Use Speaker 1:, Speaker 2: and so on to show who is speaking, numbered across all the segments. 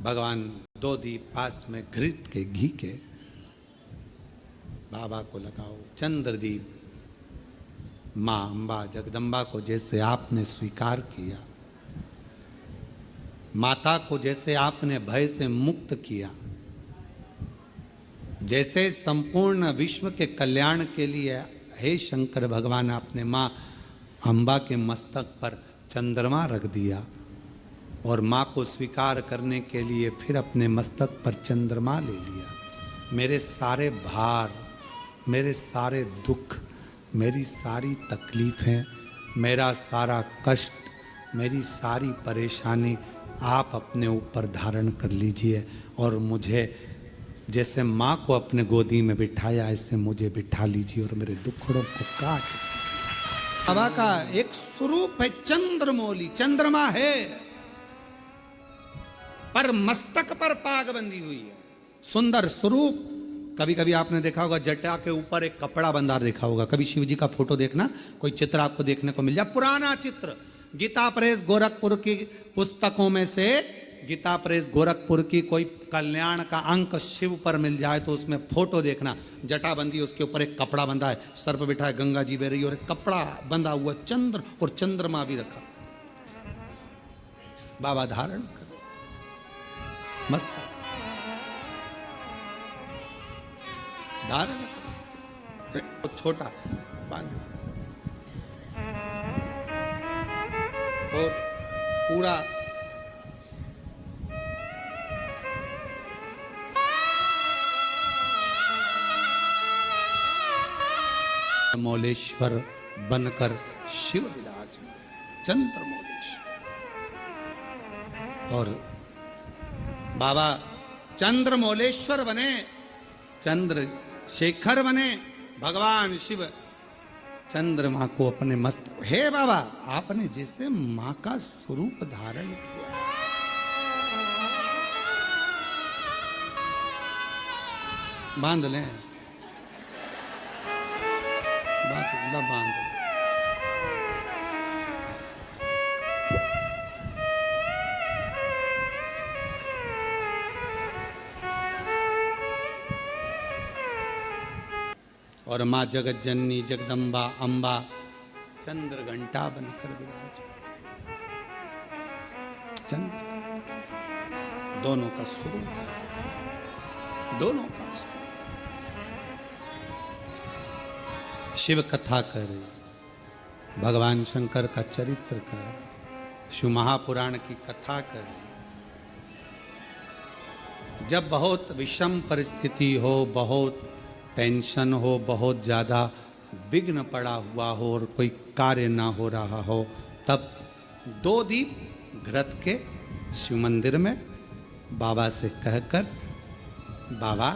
Speaker 1: भगवान दो दीप पास में घृत के घी के बाबा को लगाओ। चंद्रदीप माँ अम्बा जगदम्बा को जैसे आपने स्वीकार किया, माता को जैसे आपने भय से मुक्त किया, जैसे संपूर्ण विश्व के कल्याण के लिए हे शंकर भगवान आपने माँ अम्बा के मस्तक पर चंद्रमा रख दिया और माँ को स्वीकार करने के लिए फिर अपने मस्तक पर चंद्रमा ले लिया। मेरे सारे भार, मेरे सारे दुख, मेरी सारी तकलीफ़ें, मेरा सारा कष्ट, मेरी सारी परेशानी आप अपने ऊपर धारण कर लीजिए और मुझे जैसे माँ को अपने गोदी में बिठाया ऐसे मुझे बिठा लीजिए और मेरे दुखड़ों को काट। बाबा का एक स्वरूप है चंद्रमौली, चंद्रमा है पर मस्तक पर पाग बंधी हुई है, सुंदर स्वरूप। कभी कभी आपने देखा होगा जटा के ऊपर एक कपड़ा बंधा देखा होगा। कभी शिव जी का फोटो देखना, कोई चित्र आपको देखने को मिल जाए, पुराना चित्र, गीता प्रेस गोरखपुर की पुस्तकों में से गीता प्रेस गोरखपुर की कोई कल्याण का अंक शिव पर मिल जाए तो उसमें फोटो देखना, जटा बंधी, उसके ऊपर एक कपड़ा बंधा है, सर पर बिठा है गंगा जी बह रही और एक कपड़ा बंधा हुआ, चंद्र और चंद्रमा भी रखा। बाबा धारण करो मस्त धारण करो, छोटा बांधो और पूरा मौलेश्वर बनकर शिव विराज, चंद्रमौलेश्वर। और बाबा चंद्रमौलेश्वर बने, चंद्रशेखर बने, भगवान शिव चंद्रमा को अपने मस्त। हे बाबा आपने जैसे मां का स्वरूप धारण किया, बांध लें, बांध लें। और माँ जगत जननी जगदम्बा अम्बा चंद्र घंटा बनकर विराज, चंद्र दोनों का स्वरूप है, दोनों का स्वरूप। शिव कथा करे, भगवान शंकर का चरित्र करे, शिव महापुराण की कथा करे। जब बहुत विषम परिस्थिति हो, बहुत टेंशन हो, बहुत ज़्यादा विघ्न पड़ा हुआ हो और कोई कार्य ना हो रहा हो, तब दो दीप घृत के शिव मंदिर में बाबा से कहकर, बाबा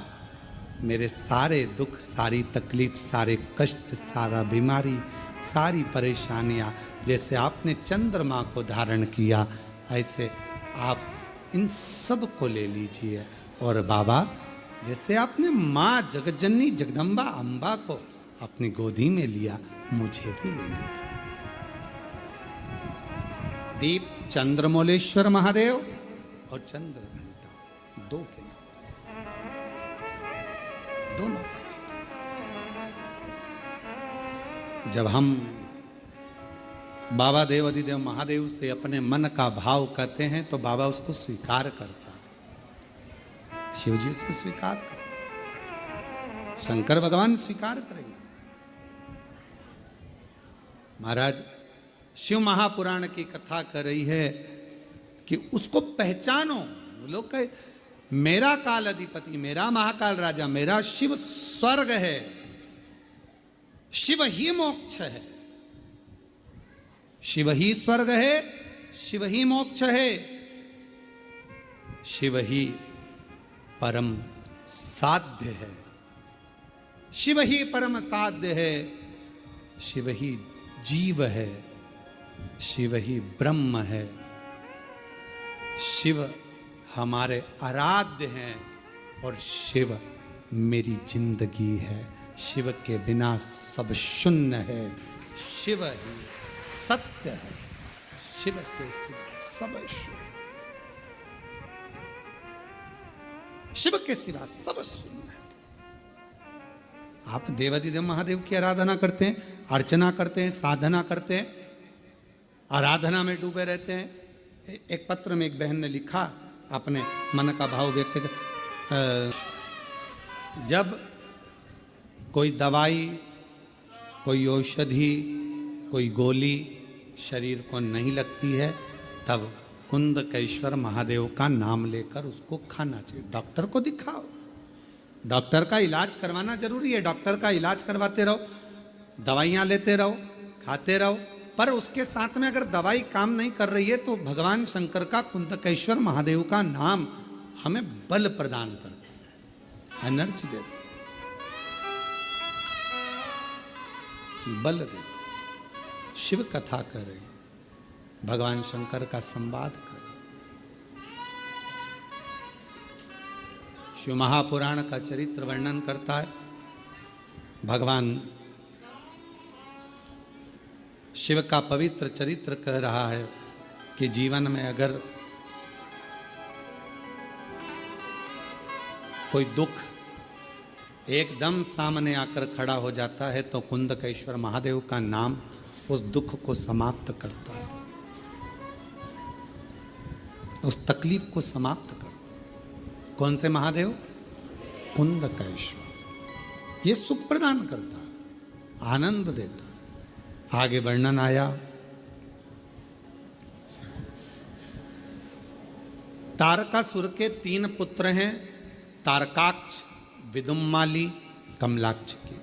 Speaker 1: मेरे सारे दुख, सारी तकलीफ, सारे कष्ट, सारा बीमारी, सारी परेशानियाँ, जैसे आपने चंद्रमा को धारण किया ऐसे आप इन सब को ले लीजिए। और बाबा जैसे आपने माँ जगतजननी जगदम्बा अम्बा को अपनी गोदी में लिया, मुझे भी ले लीजिए। दीप चंद्रमौलेश्वर महादेव और चंद्र घंटा, दो के नाम से, दोनों। जब हम बाबा देव अधिदेव महादेव से अपने मन का भाव कहते हैं तो बाबा उसको स्वीकार करता, शिव जी से स्वीकार कर, शंकर भगवान स्वीकार करेंगे। महाराज शिव महापुराण की कथा कर रही है कि उसको पहचानो। लोग कहे मेरा काल अधिपति, मेरा महाकाल राजा, मेरा शिव स्वर्ग है, शिव ही मोक्ष है, शिव ही स्वर्ग है, शिव ही मोक्ष है, शिव ही परम साध्य है, शिव ही परम साध्य है, शिव ही जीव है, शिव ही ब्रह्म है, शिव हमारे आराध्य हैं और शिव मेरी जिंदगी है। शिव के बिना सब शून्य है, शिव ही सत्य है, शिव के सिवा सब शून्य। शिव के सिवा सब शून्य है। आप देवाधिदेव महादेव की आराधना करते हैं, अर्चना करते हैं, साधना करते हैं, आराधना में डूबे रहते हैं। एक पत्र में एक बहन ने लिखा, अपने मन का भाव व्यक्त कर, जब कोई दवाई, कोई औषधि, कोई गोली शरीर को नहीं लगती है, तब कुंदकेश्वर महादेव का नाम लेकर उसको खाना चाहिए। डॉक्टर को दिखाओ, डॉक्टर का इलाज करवाना जरूरी है, डॉक्टर का इलाज करवाते रहो, दवाइयाँ लेते रहो, खाते रहो, पर उसके साथ में अगर दवाई काम नहीं कर रही है तो भगवान शंकर का, कुंदकेश्वर महादेव का नाम हमें बल प्रदान करता है, एनर्जी देता, बल देता। शिव कथा करें, भगवान शंकर का संवाद करें। शिव महापुराण का चरित्र वर्णन करता है। भगवान शिव का पवित्र चरित्र कह रहा है कि जीवन में अगर कोई दुख एकदम सामने आकर खड़ा हो जाता है तो कुंदकेश्वर महादेव का नाम उस दुख को समाप्त करता है, उस तकलीफ को समाप्त करता है। कौन से महादेव? कुंदकेश्वर। ये सुख प्रदान करता है, आनंद देता है। आगे वर्णन आया, तारकासुर के 3 पुत्र हैं, तारकाक्ष, विदुम्माली, कमलाक्ष के।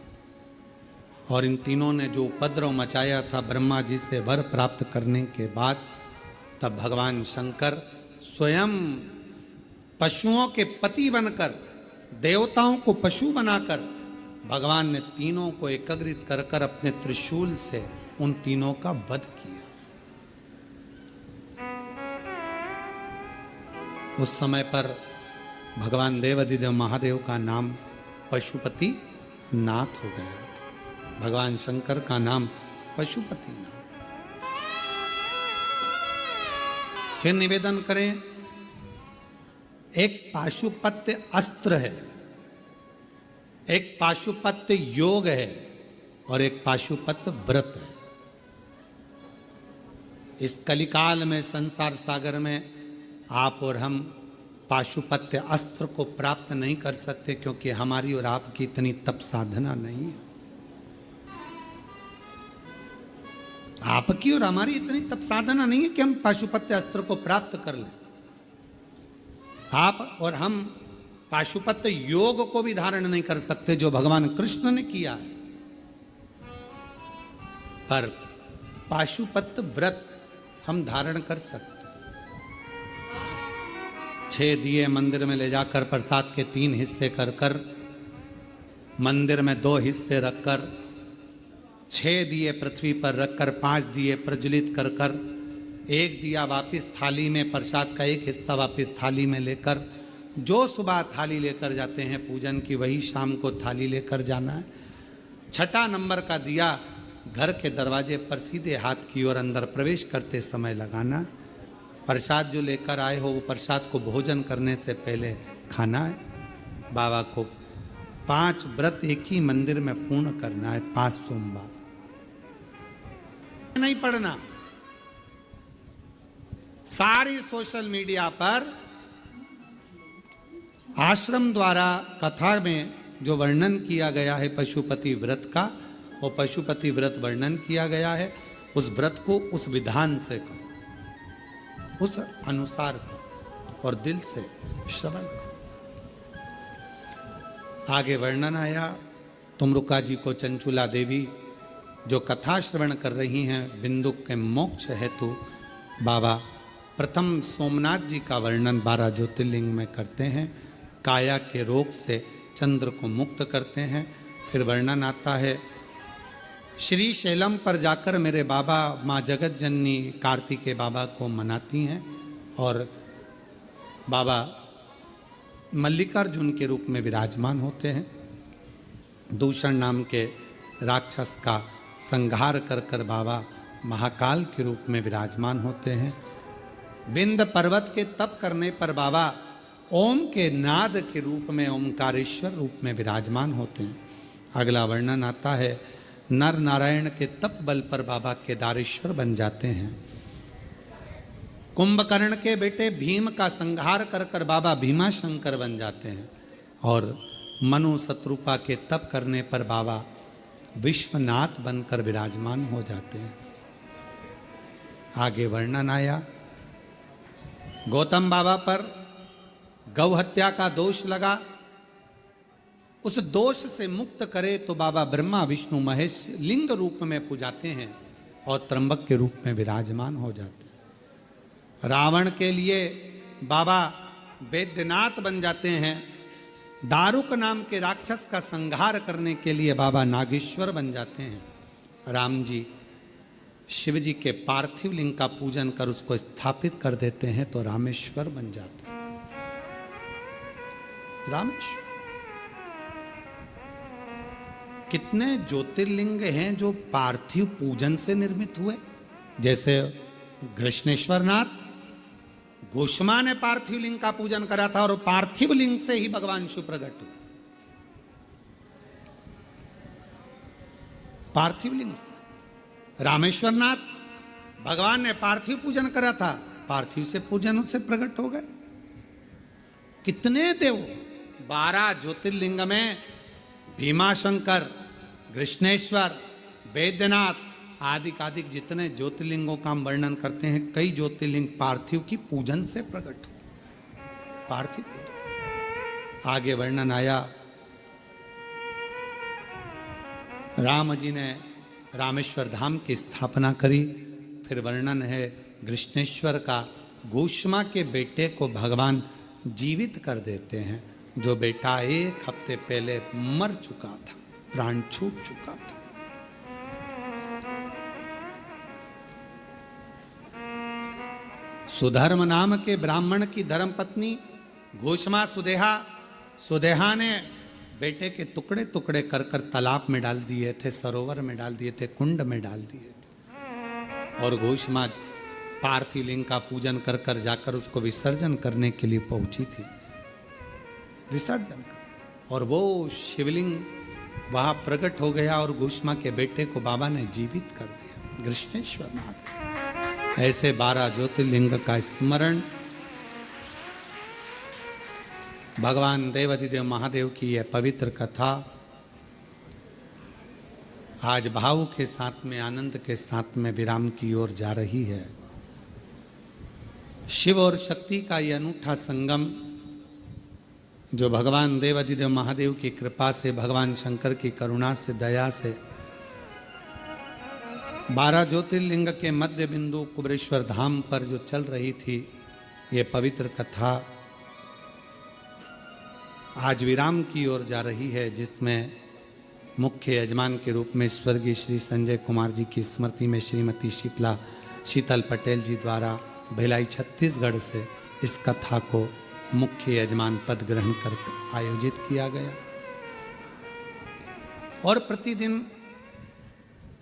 Speaker 1: और इन तीनों ने जो उपद्रव मचाया था ब्रह्मा जी से वर प्राप्त करने के बाद, तब भगवान शंकर स्वयं पशुओं के पति बनकर, देवताओं को पशु बनाकर, भगवान ने तीनों को एकत्रित कर कर अपने त्रिशूल से उन तीनों का वध किया। उस समय पर भगवान देवाधिदेव महादेव का नाम पशुपति नाथ हो गया था। भगवान शंकर का नाम पशुपति नाथ। फिर निवेदन करें, एक पाशुपत्य अस्त्र है, एक पाशुपत्य योग है और एक पाशुपत्य व्रत है। इस कलिकाल में, संसार सागर में आप और हम पाशुपत्य अस्त्र को प्राप्त नहीं कर सकते, क्योंकि हमारी और आपकी इतनी तप साधना नहीं है। आपकी और हमारी इतनी तप साधना नहीं है कि हम पाशुपत्य अस्त्र को प्राप्त कर लें। आप और हम पाशुपत्य योग को भी धारण नहीं कर सकते जो भगवान कृष्ण ने किया है, पर पाशुपत्य व्रत हम धारण कर सकते। 6 दिए मंदिर में ले जाकर प्रसाद के 3 हिस्से कर कर, मंदिर में 2 हिस्से रखकर, 6 दिए पृथ्वी पर रखकर 5 दिए प्रज्वलित कर कर, 1 दिया वापिस थाली में, प्रसाद का 1 हिस्सा वापिस थाली में लेकर, जो सुबह थाली लेकर जाते हैं पूजन की, वही शाम को थाली लेकर जाना है। 6ठा नंबर का दिया घर के दरवाजे पर सीधे हाथ की ओर अंदर प्रवेश करते समय लगाना। प्रसाद जो लेकर आए हो वो प्रसाद को भोजन करने से पहले खाना है। बाबा को 5 व्रत एक ही मंदिर में पूर्ण करना है, 5 सोमवार नहीं पढ़ना। सारी सोशल मीडिया पर आश्रम द्वारा कथा में जो वर्णन किया गया है पशुपति व्रत का, वो पशुपति व्रत वर्णन किया गया है। उस व्रत को उस विधान से करो, उस अनुसार करो और दिल से श्रवण करो। आगे वर्णन आया, तुमरुका जी को चंचुला देवी जो कथा श्रवण कर रही हैं, बिंदु के मोक्ष हेतु बाबा प्रथम सोमनाथ जी का वर्णन 12 ज्योतिर्लिंग में करते हैं। काया के रोग से चंद्र को मुक्त करते हैं। फिर वर्णन आता है, श्री शैलम पर जाकर मेरे बाबा माँ जगत जननी कार्तिकेय बाबा को मनाती हैं और बाबा मल्लिकार्जुन के रूप में विराजमान होते हैं। दूषण नाम के राक्षस का संहार कर कर बाबा महाकाल के रूप में विराजमान होते हैं। विंध्य पर्वत के तप करने पर बाबा ओम के नाद के रूप में ओमकारेश्वर रूप में विराजमान होते हैं। अगला वर्णन आता है, नर नारायण के तप बल पर बाबा केदारेश्वर बन जाते हैं। कुंभकर्ण के बेटे भीम का संहार कर कर बाबा भीमा शंकर बन जाते हैं। और मनु शत्रुपा के तप करने पर बाबा विश्वनाथ बनकर विराजमान हो जाते हैं। आगे वर्णन आया, गौतम बाबा पर गौ हत्या का दोष लगा, उस दोष से मुक्त करे तो बाबा ब्रह्मा विष्णु महेश लिंग रूप में पूजाते हैं और त्र्यंबक के रूप में विराजमान हो जाते हैं। रावण के लिए बाबा वैद्यनाथ बन जाते हैं। दारुक नाम के राक्षस का संहार करने के लिए बाबा नागेश्वर बन जाते हैं। राम जी शिव जी के पार्थिव लिंग का पूजन कर उसको स्थापित कर देते हैं तो रामेश्वर बन जाते हैं। रामेश्वर, कितने ज्योतिर्लिंग हैं जो पार्थिव पूजन से निर्मित हुए। जैसे कृष्णेश्वर नाथ, गोष्मा ने पार्थिव लिंग का पूजन करा था और पार्थिव लिंग से ही भगवान शिव प्रकट हुए। पार्थिव लिंग से। रामेश्वर नाथ, भगवान ने पार्थिव पूजन करा था, पार्थिव से पूजन से प्रकट हो गए। कितने देव, 12 ज्योतिर्लिंग में भीमाशंकर, कृष्णेश्वर, वैद्यनाथ आदि जितने ज्योतिर्लिंगों का हम वर्णन करते हैं, कई ज्योतिर्लिंग पार्थिव की पूजन से प्रकट हुए। पार्थिव पूजन। आगे वर्णन आया, राम जी ने रामेश्वर धाम की स्थापना करी। फिर वर्णन है कृष्णेश्वर का, गोष्मा के बेटे को भगवान जीवित कर देते हैं, जो बेटा 1 हफ्ते पहले मर चुका था, प्राण छूट चुका था। सुधर्म नाम के ब्राह्मण की धर्मपत्नी गोष्मा सुदेहा ने बेटे के टुकड़े टुकड़े कर कर तालाब में डाल दिए थे, सरोवर में डाल दिए थे, कुंड में डाल दिए थे। और गोष्मा पार्थिव लिंग का पूजन कर कर जाकर उसको विसर्जन करने के लिए पहुंची थी। विसर्जन कर, और वो शिवलिंग वहां प्रकट हो गया और गोष्मा के बेटे को बाबा ने जीवित कर दिया। कृष्णेश्वर नाथ। ऐसे 12 ज्योतिर्लिंग का स्मरण, भगवान देवाधिदेव महादेव की यह पवित्र कथा आज भाव के साथ में, आनंद के साथ में विराम की ओर जा रही है। शिव और शक्ति का यह अनूठा संगम, जो भगवान देवाधिदेव महादेव की कृपा से, भगवान शंकर की करुणा से, दया से 12 ज्योतिर्लिंग के मध्य बिंदु कुबेरेश्वर धाम पर जो चल रही थी, ये पवित्र कथा आज विराम की ओर जा रही है, जिसमें मुख्य यजमान के रूप में स्वर्गीय श्री संजय कुमार जी की स्मृति में श्रीमती शीतल पटेल जी द्वारा भिलाई छत्तीसगढ़ से इस कथा को मुख्य यजमान पद ग्रहण कर आयोजित किया गया। और प्रतिदिन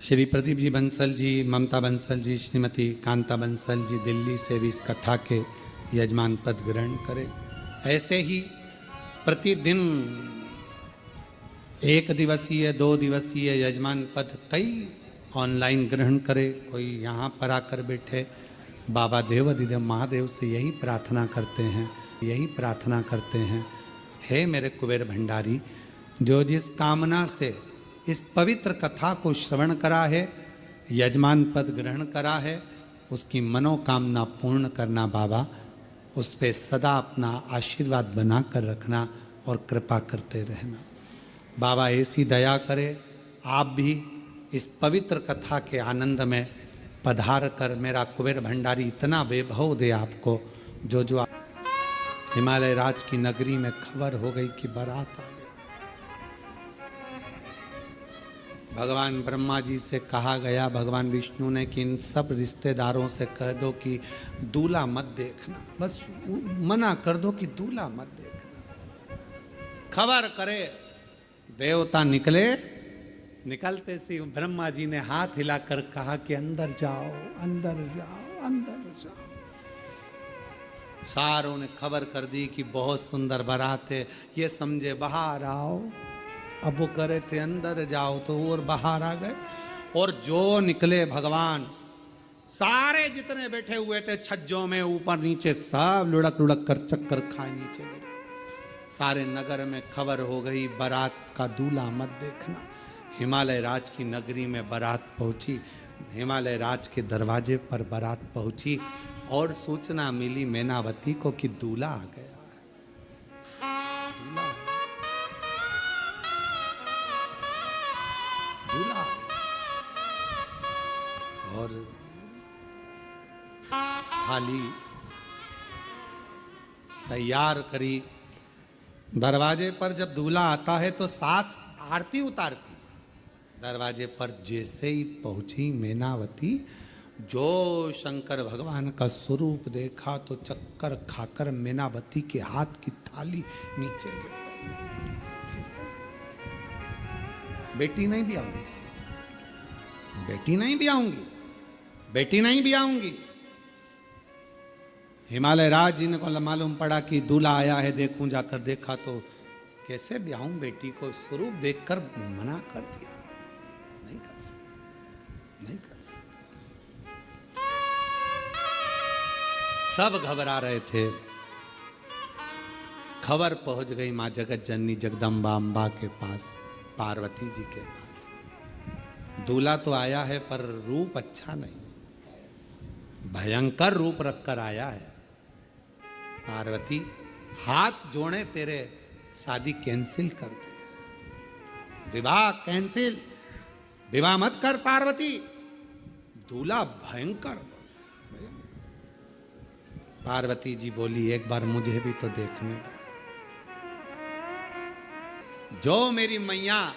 Speaker 1: श्री प्रदीप जी बंसल जी, ममता बंसल जी, श्रीमती कांता बंसल जी दिल्ली से भी इस कथा के यजमान पद ग्रहण करें। ऐसे ही प्रतिदिन 1 दिवसीय, 2 दिवसीय यजमान पद कई ऑनलाइन ग्रहण करे। कोई यहाँ पर आकर बैठे। बाबा देवाधिदेव महादेव से यही प्रार्थना करते हैं, हे मेरे कुबेर भंडारी, जो जिस कामना से इस पवित्र कथा को श्रवण करा है, यजमान पद ग्रहण करा है, उसकी मनोकामना पूर्ण करना बाबा, उस पे सदा अपना आशीर्वाद बना कर रखना और कृपा करते रहना। बाबा ऐसी दया करे, आप भी इस पवित्र कथा के आनंद में पधार कर मेरा कुबेर भंडारी इतना वैभव दे आपको, जो हिमालय राज की नगरी में खबर हो गई कि बारात आ गई। भगवान ब्रह्मा जी से कहा गया, भगवान विष्णु ने, कि इन सब रिश्तेदारों से कह दो कि दूल्हा मत देखना, बस मना कर दो कि दूल्हा मत देखना। खबर करे, देवता निकलते सी ब्रह्मा जी ने हाथ हिलाकर कहा कि अंदर जाओ, अंदर जाओ, अंदर जाओ। सारों ने खबर कर दी कि बहुत सुंदर बारात है। ये समझे बाहर आओ, अब वो करे थे अंदर जाओ, तो और बाहर आ गए। और जो निकले भगवान, सारे जितने बैठे हुए थे छज्जों में ऊपर नीचे, सब लुढ़क लुढ़क कर चक्कर खाए नीचे गिरे। सारे नगर में खबर हो गई, बारात का दूल्हा मत देखना। हिमालय राज की नगरी में बारात पहुंची, हिमालय राज के दरवाजे पर बारात पहुंची और सूचना मिली मैनावती को कि दूल्हा आ गया है। दूल्हा आ गया। और थाली तैयार करी। दरवाजे पर जब दूल्हा आता है तो सास आरती उतारती। दरवाजे पर जैसे ही पहुंची मैनावती, जो शंकर भगवान का स्वरूप देखा तो चक्कर खाकर मैनावती के हाथ की थाली नीचे गिर गई। बेटी नहीं भी आऊंगी, बेटी नहीं भी आऊंगी, बेटी नहीं भी आऊंगी। हिमालय राज जी को मालूम पड़ा कि दूल्हा आया है, देखूं। जाकर देखा तो कैसे ब्याहूं बेटी को, स्वरूप देखकर मना कर दिया। नहीं कर सकते, नहीं कर सकते। सब घबरा रहे थे। खबर पहुंच गई मां जगत जननी जगदम्बा अम्बा के पास, पार्वती जी के पास। दूल्हा तो आया है पर रूप अच्छा नहीं, भयंकर रूप रखकर आया है। पार्वती हाथ जोड़े तेरे, शादी कैंसिल कर दे, विवाह कैंसिल, विवाह मत कर पार्वती। दूल्हा भयंकर। पार्वती जी बोली एक बार मुझे भी तो देखने दो। जो मेरी मैया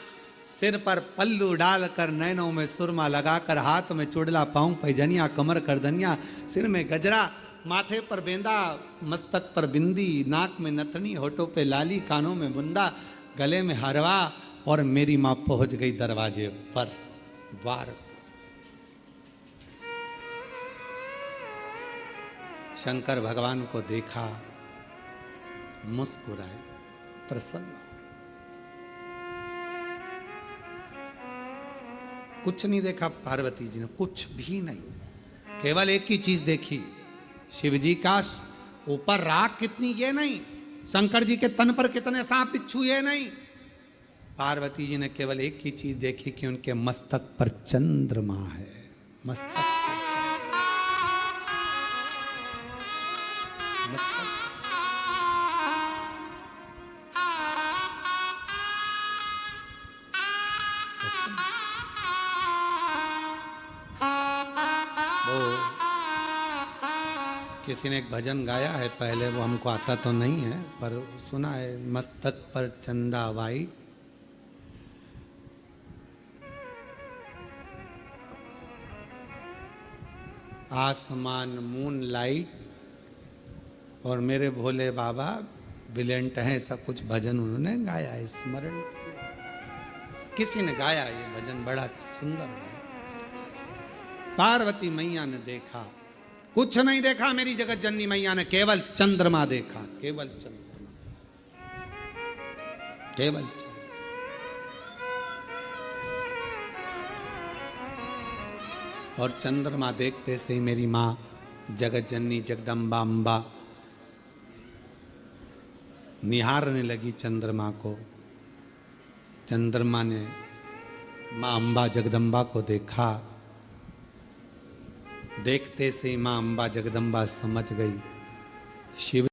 Speaker 1: सिर पर पल्लू डालकर, नैनों में सुरमा लगाकर, हाथ में चुड़ला, पांव पैजनिया, कमर करदनिया, सिर में गजरा, माथे पर बेंदा, मस्तक पर बिंदी, नाक में नथनी, होठों पे लाली, कानों में बुंदा, गले में हरवा, और मेरी मां पहुंच गई दरवाजे पर, द्वार पर। शंकर भगवान को देखा, मुस्कुराए, प्रसन्न। कुछ नहीं देखा पार्वती जी ने, कुछ भी नहीं। केवल एक ही चीज देखी, शिव जी का ऊपर राख कितनी ये नहीं, शंकर जी के तन पर कितने सांप बिच्छू ये नहीं। पार्वती जी ने केवल एक ही चीज देखी कि उनके मस्तक पर चंद्रमा है, मस्तक पर चंद्रमा। मस्तक किसी ने एक भजन गाया है पहले, वो हमको आता तो नहीं है पर सुना है, मस्तक पर चंदा वाई, आसमान मून लाइट, और मेरे भोले बाबा ब्रिलियंट हैं, ऐसा कुछ भजन उन्होंने गाया है, स्मरण किसी ने गाया ये भजन, बड़ा सुंदर गाया। पार्वती मैया ने देखा, कुछ नहीं देखा मेरी जगत जननी मैया ने, केवल चंद्रमा देखा, केवल चंद्रमा, केवल चंद्रमा। और चंद्रमा देखते से ही मेरी मां जगत जननी जगदम्बा अम्बा निहारने लगी चंद्रमा को। चंद्रमा ने मां अम्बा जगदम्बा को देखा। देखते से मां अम्बा जगदम्बा समझ गई शिव